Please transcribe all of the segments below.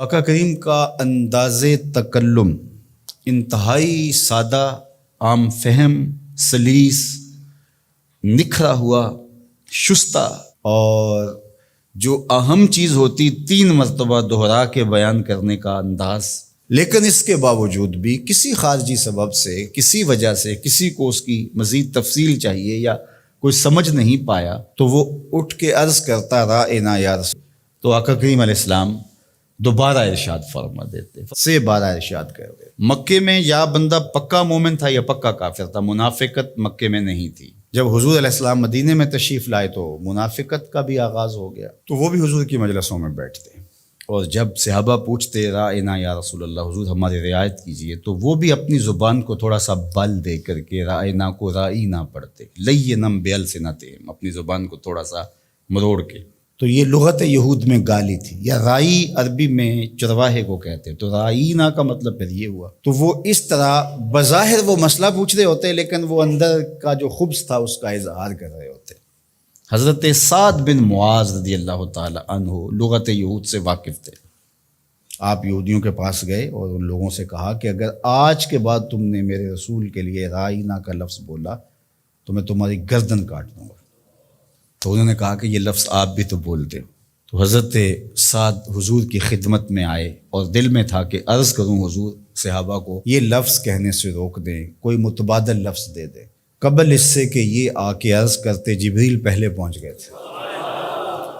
آقا کریم کا انداز تکلم انتہائی سادہ، عام فہم، سلیس، نکھرا ہوا، شستہ، اور جو اہم چیز ہوتی 3 مرتبہ دہرا کے بیان کرنے کا انداز۔ لیکن اس کے باوجود بھی کسی خارجی سبب سے، کسی وجہ سے، کسی کو اس کی مزید تفصیل چاہیے یا کوئی سمجھ نہیں پایا تو وہ اٹھ کے عرض کرتا رائنا یا رسول، تو آقا کریم علیہ السلام دوبارہ ارشاد فرما دیتے، 3 بار ارشاد کر دے۔ مکے میں یا بندہ پکا مومن تھا یا پکا کافر تھا، منافقت مکے میں نہیں تھی۔ جب حضور علیہ السلام مدینے میں تشریف لائے تو منافقت کا بھی آغاز ہو گیا، تو وہ بھی حضور کی مجلسوں میں بیٹھتے، اور جب صحابہ پوچھتے رائنا یا رسول اللہ، حضور ہماری رعایت کیجئے، تو وہ بھی اپنی زبان کو تھوڑا سا بل دے کر کے رائنا کو رائنا پڑھتے، لینم بِأَلْسِنَتِهِمْ، اپنی زبان کو تھوڑا سا مروڑ کے۔ تو یہ لغت یہود میں گالی تھی، یا رائی عربی میں چرواہے کو کہتے، تو رائنا کا مطلب پھر یہ ہوا۔ تو وہ اس طرح بظاہر وہ مسئلہ پوچھ رہے ہوتے، لیکن وہ اندر کا جو خبث تھا اس کا اظہار کر رہے ہوتے۔ حضرت سعد بن معاذ رضی اللہ تعالی عنہ لغت یہود سے واقف تھے۔ آپ یہودیوں کے پاس گئے اور ان لوگوں سے کہا کہ اگر آج کے بعد تم نے میرے رسول کے لیے رائنا کا لفظ بولا تو میں تمہاری گردن کاٹ دوں گا۔ تو انہوں نے کہا کہ یہ لفظ آپ بھی تو بولتے ہو۔ تو حضرت سعد حضور کی خدمت میں آئے اور دل میں تھا کہ عرض کروں حضور صحابہ کو یہ لفظ کہنے سے روک دیں، کوئی متبادل لفظ دے دیں۔ قبل اس سے کہ یہ آ کے عرض کرتے جبریل پہلے پہنچ گئے تھے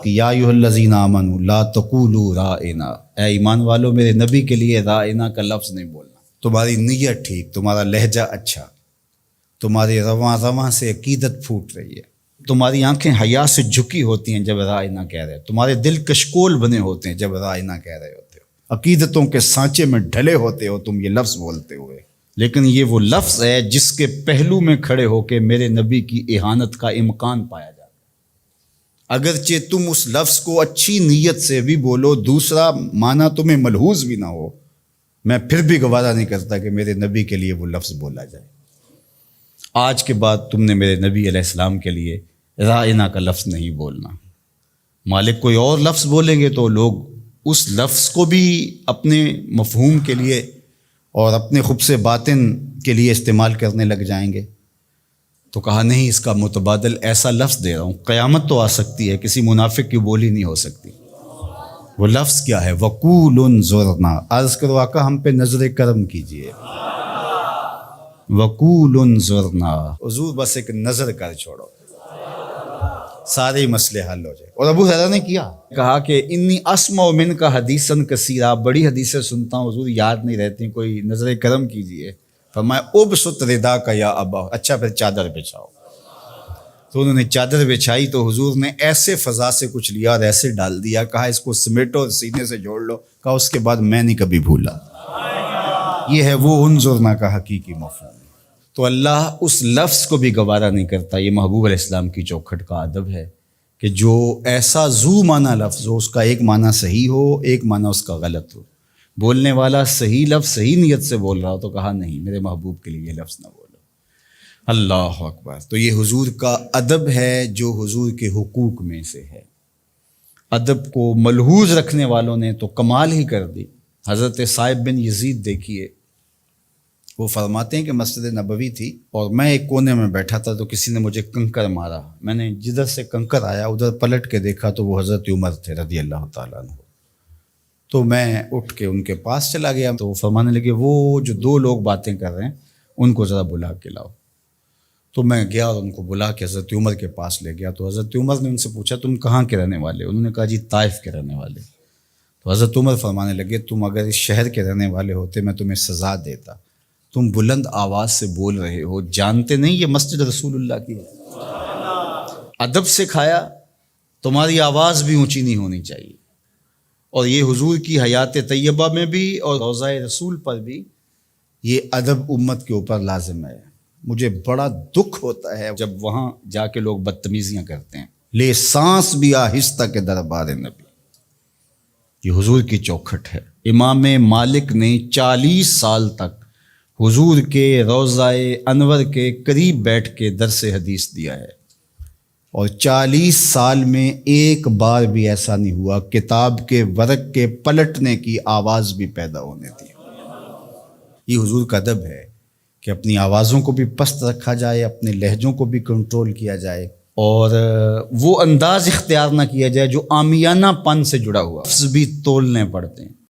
کہ یا ایھا الذین آمنوا لا تقولوا رائنا، اے ایمان والو میرے نبی کے لیے رائنا کا لفظ نہیں بولنا۔ تمہاری نیت ٹھیک، تمہارا لہجہ اچھا، تمہاری رواں سے عقیدت پھوٹ رہی ہے، تمہاری آنکھیں حیا سے جھکی ہوتی ہیں جب رائنا کہہ رہے، تمہارے دل کشکول بنے ہوتے ہیں جب رائنا کہہ رہے ہوتے ہو، عقیدتوں کے سانچے میں ڈھلے ہوتے ہو تم یہ لفظ بولتے ہوئے، لیکن یہ وہ لفظ ہے جس کے پہلو میں کھڑے ہو کے میرے نبی کی اہانت کا امکان پایا جاتا ہے۔ اگرچہ تم اس لفظ کو اچھی نیت سے بھی بولو، دوسرا معنی تمہیں ملحوظ بھی نہ ہو، میں پھر بھی گوارا نہیں کرتا کہ میرے نبی کے لیے وہ لفظ بولا جائے۔ آج کے بعد تم نے میرے نبی علیہ السلام کے لیے رائنا کا لفظ نہیں بولنا۔ مالک کوئی اور لفظ بولیں گے تو لوگ اس لفظ کو بھی اپنے مفہوم کے لیے اور اپنے خبث باطن کے لیے استعمال کرنے لگ جائیں گے۔ تو کہا نہیں، اس کا متبادل ایسا لفظ دے رہا ہوں، قیامت تو آ سکتی ہے، کسی منافق کی بولی نہیں ہو سکتی۔ وہ لفظ کیا ہے؟ وَقُولُ انظُرْنَا، عرض کرو آقا ہم پہ نظر کرم کیجئے۔ وَقُولُ انظُرْنَا، حضور بس ایک نظر کر چھوڑو، سارے مسئلے حل ہو جائے۔ اور ابو ہریرہ نے کہا کہ انی اسمع منک حدیثا کثیرا، بڑی حدیثیں سنتا ہوں حضور، یاد نہیں رہتی، کوئی نظر کرم کیجئے۔ فرمایا ابسط رداک یا ابا، اچھا پھر چادر بچھاؤ۔ تو انہوں نے چادر بچھائی تو حضور نے ایسے فضا سے کچھ لیا اور ایسے ڈال دیا، کہا اس کو سمیٹو اور سینے سے جوڑ لو، کہا اس کے بعد میں نہیں کبھی بھولا۔ یہ ہے وہ انظرنا کا حقیقی مفہوم۔ تو اللہ اس لفظ کو بھی گوارا نہیں کرتا۔ یہ محبوب علیہ السلام کی چوکھٹ کا ادب ہے کہ جو ایسا ذو معنی لفظ ہو، اس کا ایک معنی صحیح ہو، ایک معنی اس کا غلط ہو، بولنے والا صحیح لفظ صحیح نیت سے بول رہا ہو تو کہا نہیں، میرے محبوب کے لیے یہ لفظ نہ بولو۔ اللہ اکبر۔ تو یہ حضور کا ادب ہے جو حضور کے حقوق میں سے ہے۔ ادب کو ملحوظ رکھنے والوں نے تو کمال ہی کر دی۔ حضرت صائب بن یزید دیکھیے، وہ فرماتے ہیں کہ مسجد نبوی تھی اور میں ایک کونے میں بیٹھا تھا تو کسی نے مجھے کنکر مارا، میں نے جدھر سے کنکر آیا ادھر پلٹ کے دیکھا تو وہ حضرت عمر تھے رضی اللہ تعالیٰ عنہ۔ تو میں اٹھ کے ان کے پاس چلا گیا، تو وہ فرمانے لگے وہ جو 2 لوگ باتیں کر رہے ہیں ان کو ذرا بلا کے لاؤ۔ تو میں گیا اور ان کو بلا کے حضرت عمر کے پاس لے گیا۔ تو حضرت عمر نے ان سے پوچھا تم کہاں کے رہنے والے؟ انہوں نے کہا جی طائف کے رہنے والے۔ تو حضرت عمر فرمانے لگے تم اگر اس شہر کے رہنے والے ہوتے میں تمہیں سزا دیتا، تم بلند آواز سے بول رہے ہو، جانتے نہیں یہ مسجد رسول اللہ کی ہے؟ ادب سکھایا، تمہاری آواز بھی اونچی نہیں ہونی چاہیے۔ اور یہ حضور کی حیات طیبہ میں بھی اور روضہ رسول پر بھی یہ ادب امت کے اوپر لازم ہے۔ مجھے بڑا دکھ ہوتا ہے جب وہاں جا کے لوگ بدتمیزیاں کرتے ہیں۔ لے سانس بھی آہستہ کے دربار نبی، یہ حضور کی چوکھٹ ہے۔ امام مالک نے 40 سال تک حضور کے روضہ انور کے قریب بیٹھ کے درس حدیث دیا ہے۔ اور 40 سال میں ایک بار بھی ایسا نہیں ہوا کتاب کے ورق کے پلٹنے کی آواز بھی پیدا ہونے دی۔ یہ حضور کا ادب ہے کہ اپنی آوازوں کو بھی پست رکھا جائے، اپنے لہجوں کو بھی کنٹرول کیا جائے، اور وہ انداز اختیار نہ کیا جائے جو عامیانہ پن سے جڑا ہوا، لفظ بھی تولنے پڑتے ہیں۔